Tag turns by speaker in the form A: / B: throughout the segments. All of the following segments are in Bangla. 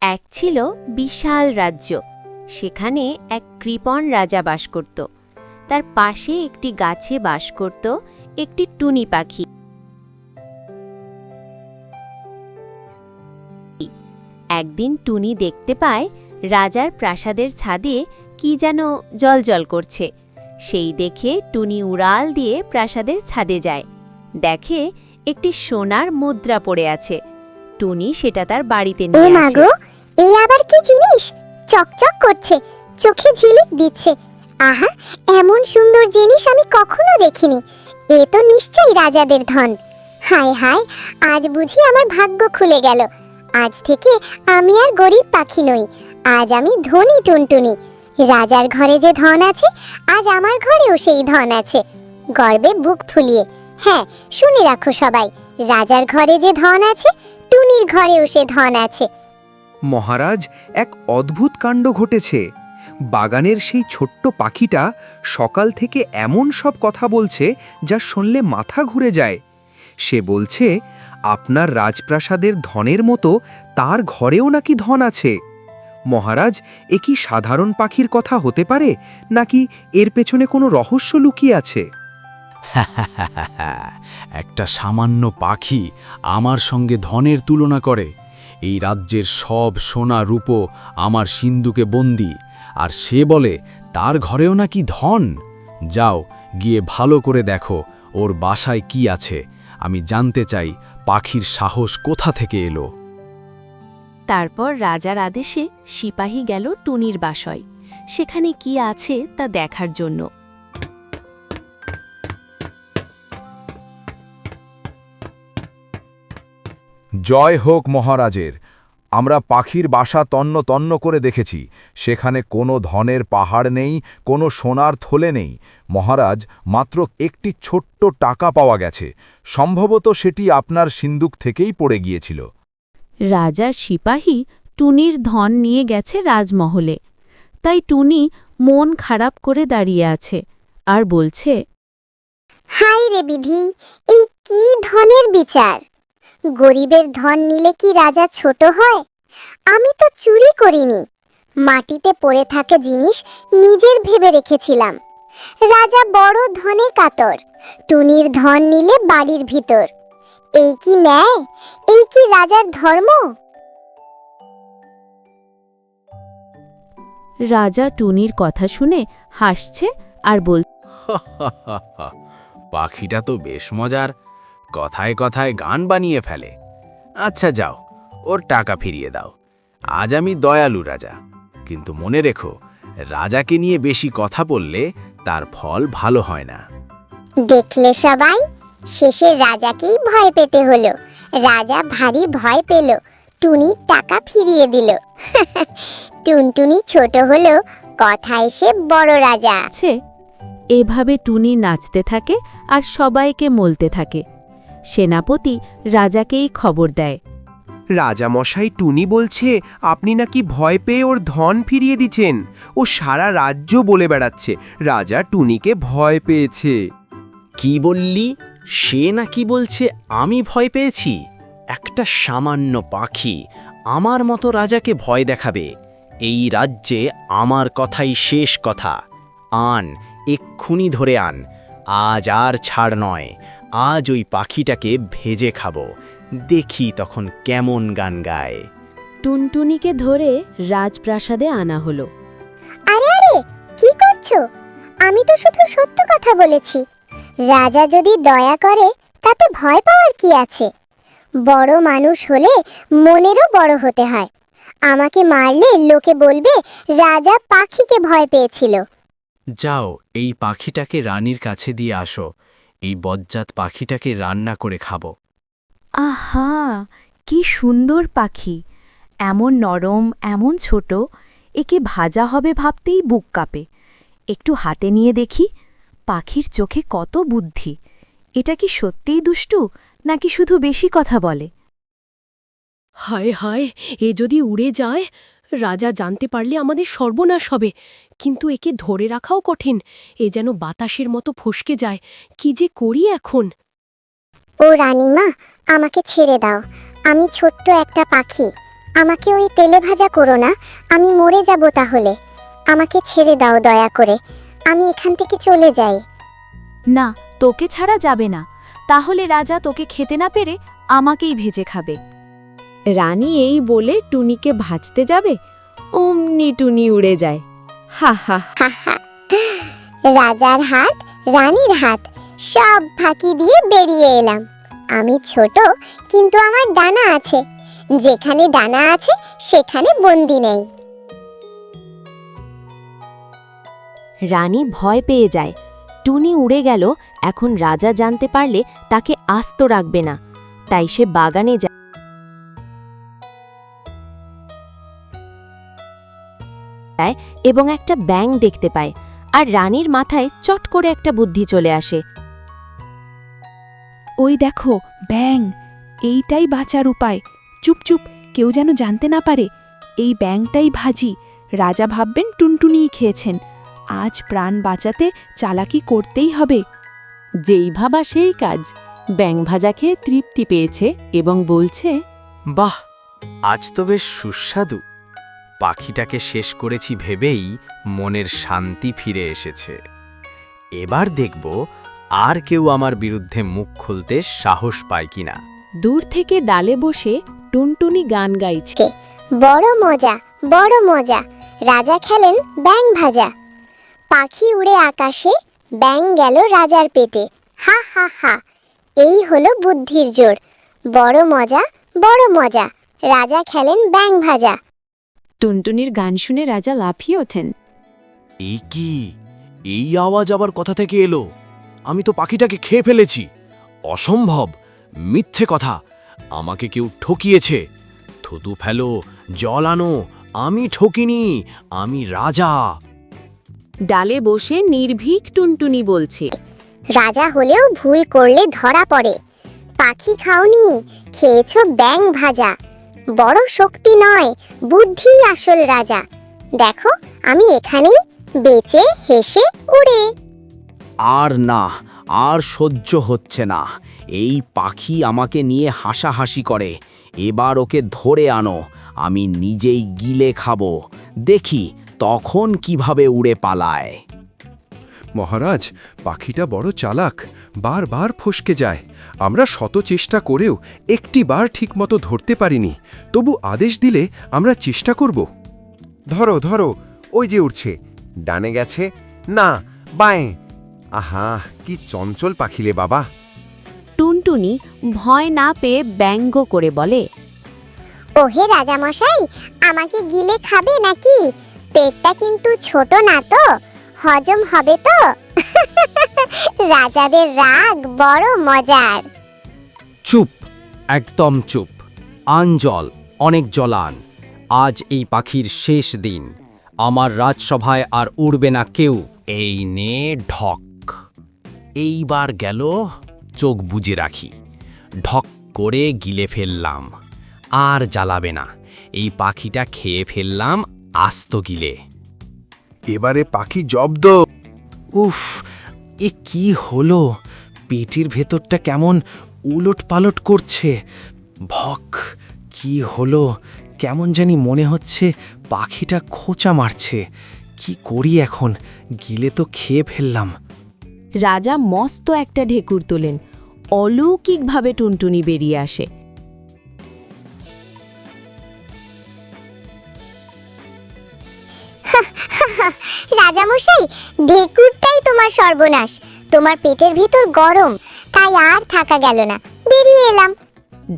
A: এক ছিল বিশাল রাজ্য। সেখানে এক কৃপণ রাজা বাস করত। তার পাশে একটি গাছে বাস করত একটি টুনি পাখি। একদিন টুনি দেখতে পায় রাজার প্রাসাদের ছাদে কি যেন জ্বলজ্বল করছে। সেই দেখে টুনি উড়াল দিয়ে প্রাসাদের ছাদে যায়। দেখে একটি সোনার মুদ্রা পড়ে আছে। টুনি সেটা তার বাড়িতে নিয়ে আসে।
B: এই আবার কি জিনিস? চকচক করছে, চোখে ঝিলিক দিচ্ছে। আহা, এমন সুন্দর জিনিস আমি কখনো দেখিনি। এ তো নিশ্চয়ই রাজাদের ধন। হায় হায়, আজ বুঝি আমার ভাগ্য খুলে গেল। আজ থেকে আমি আর গরিব পাখি নই, আজ আমি ধনী টুনটুনি। রাজার ঘরে যে ধন আছে, আজ আমার ঘরেও সেই ধন আছে। গর্বে বুক ফুলিয়ে, হ্যাঁ, শুনে রাখো সবাই, রাজার ঘরে যে ধন আছে, টুনির ঘরেও সে ধন আছে।
C: মহারাজ, এক অদ্ভুত কাণ্ড ঘটেছে। বাগানের সেই ছোট্ট পাখিটা সকাল থেকে এমন সব কথা বলছে যা শুনলে মাথা ঘুরে যায়। সে বলছে আপনার রাজপ্রাসাদের ধনের মতো তার ঘরেও নাকি ধন আছে। মহারাজ, এ কি সাধারণ পাখির কথা হতে পারে, নাকি এর পেছনে কোনো রহস্য লুকিয়ে আছে?
D: একটা সামান্য পাখি আমার সঙ্গে ধনের তুলনা করে। এই রাজ্যের সব সোনা রূপো আমার সিন্ধুকে বন্দি, আর সে বলে তার ঘরেও নাকি ধন। যাও, গিয়ে ভালো করে দেখো ওর বাসায় কি আছে। আমি জানতে চাই পাখির সাহস কোথা থেকে এলো।
A: তারপর রাজার আদেশে সিপাহী গেল টুনির বাসায়। সেখানে কি আছে তা দেখার জন্য।
E: জয় হোক মহারাজের। আমরা পাখির বাসা তন্ন তন্ন করে দেখেছি। সেখানে কোনো ধনের পাহাড় নেই, কোনো সোনার থলে নেই। মহারাজ, মাত্র একটি ছোট্ট টাকা পাওয়া গেছে। সম্ভবত সেটি আপনার সিন্দুক থেকেই পড়ে গিয়েছিল।
A: রাজার সিপাহী টুনির ধন নিয়ে গেছে রাজমহলে। তাই টুনি মন খারাপ করে দাঁড়িয়ে আছে আর বলছে,
B: হায় রে বিধি, এই কি ধনের বিচার! গরিবের ধন নিলে কি রাজা ছোট হয়? আমি তো চুরি করিনি, মাটিতে পড়ে থাকা জিনিস নিজের ভেবে রেখেছিলাম। রাজা বড় ধনে কাতর, টুনির ধন নিলে বাড়ির ভিতর। এই কি ন্যায়? এই কি রাজার ধর্ম?
A: রাজা টুনির কথা শুনে হাসছে আর বল,
D: পাখিটা তো বেশ মজার, কথায় কথায় গান বানিয়ে ফেলে। আচ্ছা যাও, ওর টাকা ফিরিয়ে দাও। আজ আমি দয়ালু রাজা, কিন্তু মনে রেখো, রাজাকে নিয়ে বেশি কথা বললে তার ফল ভালো হয় না।
B: দেখলে সবাই, শেষে রাজাকেই ভয় পেতে হলো। রাজা ভারী ভয় পেল, টুনির টাকা ফিরিয়ে দিল। টুনটুনি ছোট হলো, কথায় সে বড় রাজা।
A: আছে। এভাবে টুনি নাচতে থাকে আর সবাইকে মলতে থাকে। সেনাপতি রাজাকেই খবর দেয়।
C: রাজামশাই, টুনি বলছে আপনি নাকি ভয় পেয়ে ওর ধন ফিরিয়ে দিচ্ছেন। ও সারা রাজ্য বলে বেড়াচ্ছে রাজা টুনিকে ভয় পেয়েছে।
F: কি বললি? সে নাকি বলছে আমি ভয় পেয়েছি? একটা সামান্য পাখি আমার মতো রাজাকে ভয় দেখাবে? এই রাজ্যে আমার কথাই শেষ কথা। আন, এক্ষুনি ধরে আন। আজ আর ছাড় নয়, আজ ওই পাখিটাকে ভেজে খাবো। দেখি তখন কেমন গান গায়।
A: টুনটুনিকে ধরে রাজপ্রাসাদে আনা হলো।
B: আরে আরে, কি করছো? আমি তো শুধু সত্য কথা বলেছি। রাজা যদি দয়া করে, তাতে ভয় পাওয়ার কি আছে? বড় মানুষ হলে মনেরও বড় হতে হয়। আমাকে মারলে লোকে বলবে রাজা পাখিকে ভয় পেয়েছিল।
F: যাও, এই পাখিটাকে রানীর কাছে দিয়ে আসো। এই বজ্জাত পাখিটাকে রান্না করে খাবো।
A: আহা, কি সুন্দর পাখি! এমন নরম, এমন ছোট, একে ভাজা হবে ভাবতেই বুক কাঁপে। একটু হাতে নিয়ে দেখি, পাখির চোখে কত বুদ্ধি! এটা কি সত্যিই দুষ্টু, নাকি শুধু বেশি কথা বলে?
G: হায় হায়, এ যদি উড়ে যায়, রাজা জানতে পারলে আমাদের সর্বনাশ হবে। কিন্তু একে ধরে রাখাও কঠিন, এ যেন বাতাসের মতো ফসকে যায়। কি যে করি এখন!
B: ও রানীমা, আমাকে ছেড়ে দাও। আমি ছোট্ট একটা পাখি, আমাকে ওই তেলে ভাজা করো না, আমি মরে যাব তাহলে। আমাকে ছেড়ে দাও দয়া করে, আমি এখান থেকে চলে যাই।
A: না, তোকে ছাড়া যাবে না, তাহলে রাজা তোকে খেতে না পেরে আমাকেই ভেজে খাবে। রানী এই বলে টুনিকে ভাজতে যাবে, অমনি টুনি উড়ে যায়। হা হা।
B: রাজার হাত, রানীর হাত সব ফাঁকি দিয়ে বেরিয়ে এলাম। আমি ছোট, কিন্তু আমার ডানা আছে। যেখানে ডানা আছে সেখানে বন্দি নেই।
A: রানী ভয় পেয়ে যায়। টুনি উড়ে গেল, এখন রাজা জানতে পারলে তাকে আস্ত রাখবে না, তাই সে বাগানে যায় এবং একটা ব্যাঙ দেখতে পায়, আর রানীর মাথায় চট করে একটা বুদ্ধি চলে আসে।
H: ওই দেখো ব্যাঙ, এইটাই বাঁচার উপায়। চুপ চুপ, কেউ যেন জানতে না পারে। এই ব্যাঙটাই ভাজি, রাজা ভাববেন টুনটুনিই খেয়েছেন। আজ প্রাণ বাঁচাতে চালাকি করতেই হবে।
A: যেই ভাবা সেই কাজ। ব্যাঙ ভাজা খেয়ে তৃপ্তি পেয়েছে এবং বলছে,
F: বাহ, আজ তো বেশ সুস্বাদু। পাখিটাকে শেষ করেছি ভেবেই মনের শান্তি ফিরে এসেছে। এবার দেখব আর কেউ আমার বিরুদ্ধে মুখ খুলতে সাহস পায় কিনা।
A: দূর থেকে ডালে বসে টুনটুনি গান গাইছে।
B: বড় মজা, বড় মজা, রাজা খেলেন ব্যাঙ ভাজা। পাখি উড়ে আকাশে, ব্যাঙ গেল রাজার পেটে। হা হা হা, এই হলো বুদ্ধির জোর। বড় মজা, বড় মজা, রাজা খেলেন ব্যাঙ ভাজা।
A: টুনটুনির গান শুনে রাজা লাফিয়ে ওঠেন।
D: এই কি, এই আওয়াজ আবার কোথা থেকে এলো? আমি তো পাখিটাকে খেয়ে ফেলেছি। অসম্ভব, মিথ্যে কথা, আমাকে কেউ ঠকিয়েছে। থুতু ফেলো, জল আনো, আমি ঠকিনি, আমি রাজা।
A: ডালে বসে নির্ভীক টুনটুনি বলছে,
B: রাজা হলেও ভুল করলে ধরা পড়ে। পাখি খাওনি, খেয়েছো ব্যাঙ ভাজা। বড় শক্তি নয়, বুদ্ধি আসল রাজা। দেখো আমি এখানেই, বেঁচে হেসে উড়ে।
F: আর না, আর সহ্য হচ্ছে না। এই পাখি আমাকে নিয়ে হাসাহাসি করে। এবার ওকে ধরে আনো, আমি নিজেই গিলে খাবো। দেখি তখন কিভাবে উড়ে পালায়।
C: মহারাজ, পাখিটা বড় চালাক, বারবার ফসকে যায়। আমরা শত চেষ্টা করেও একটি বার ঠিকমতো ধরতে পারিনি। তবু আদেশ দিলে আমরা চেষ্টা করব। ধরো ধরো, ওই যে উঠছে। ডানে গেছে, না বাঁয়ে। আহা, কি চঞ্চল পাখিলে বাবা।
A: টুনটুনি ভয় না পেয়ে ব্যঙ্গ করে বলে,
B: ওহে রাজামশাই, আমাকে গিলে খাবে নাকি? পেটটা কিন্তু ছোট না তো, হজম হবে তো? রাজাদের রাগ বড় মজার।
F: চুপ, একদম চুপ। আন জল, অনেক জল আন। আজ এই পাখির শেষ দিন। আমার রাজসভায় আর উড়বে না কেউ। এই নে ঢক। এইবার গেল, চোখ বুজে রাখি। ঢক করে গিলে ফেললাম। আর জ্বালাবে না। এই পাখিটা খেয়ে ফেললাম আস্ত গিলে।
C: এবারে পাখি জব্দ।
F: উফ, এ কি হলো? পেটের ভেতরটা কেমন উলট পালট করছে। ভক, কি হলো? কেমন জানি মনে হচ্ছে পাখিটা খোঁচা মারছে। কি করি এখন? গিলে তো খেয়ে ফেললাম।
A: রাজা মস্ত একটা ঢেকুর তোলেন। অলৌকিকভাবে টুনটুনি বেরিয়ে আসে।
B: রাজামশাই, ঢেকুরটাই তোমার সর্বনাশ। তোমার পেটের ভিতর গরম, তাই আর থাকা গেল না, বেরিয়ে এলাম।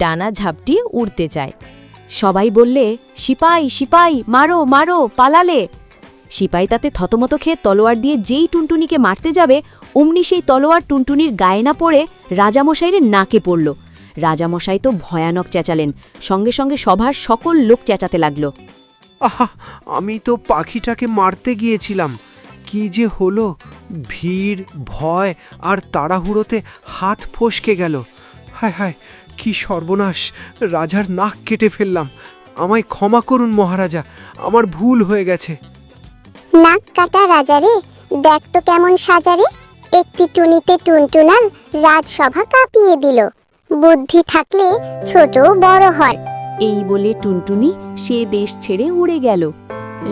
A: ডানা ঝাপটিয়ে উড়তে চায়। সবাই বললে, সিপাই সিপাই, মারো মারো, পালালে। সিপাই তাতে থতমত খেয়ে তলোয়ার দিয়ে যেই টুনটুনিকে মারতে যাবে, অমনি সেই তলোয়ার টুনটুনির গায়ে না পড়ে রাজামশাইয়ের নাকে পড়ল। রাজামশাই তো ভয়ানক চেঁচালেন। সঙ্গে সঙ্গে সভার সকল লোক চেঁচাতে লাগলো।
I: আহা, আমি তো পাখিটাকে মারতে গিয়েছিলাম। কি যে হলো! ভিড়, ভয় আর তাড়াহুড়োতে হাত ফসকে গেল। হায় হায়, কি সর্বনাশ! রাজার নাক কেটে ফেললাম। আমায় ক্ষমা করুন মহারাজা, আমার ভুল হয়ে গেছে।
B: নাক কাটা রাজারে, দেখ তো কেমন সাজারে। একটি টুনিতে টুনটুনাল রাজসভা কাঁপিয়ে দিল। বুদ্ধি থাকলে ছোট বড় হয়।
A: এই বলে টুনটুনি সে দেশ ছেড়ে উড়ে গেল।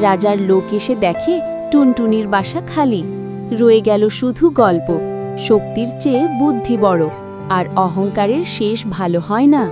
A: রাজার লোক এসে দেখে টুনটুনির বাসা খালি, রয়ে গেল শুধু গল্প। শক্তির চেয়ে বুদ্ধি বড়, আর অহংকারের শেষ ভালো হয় না।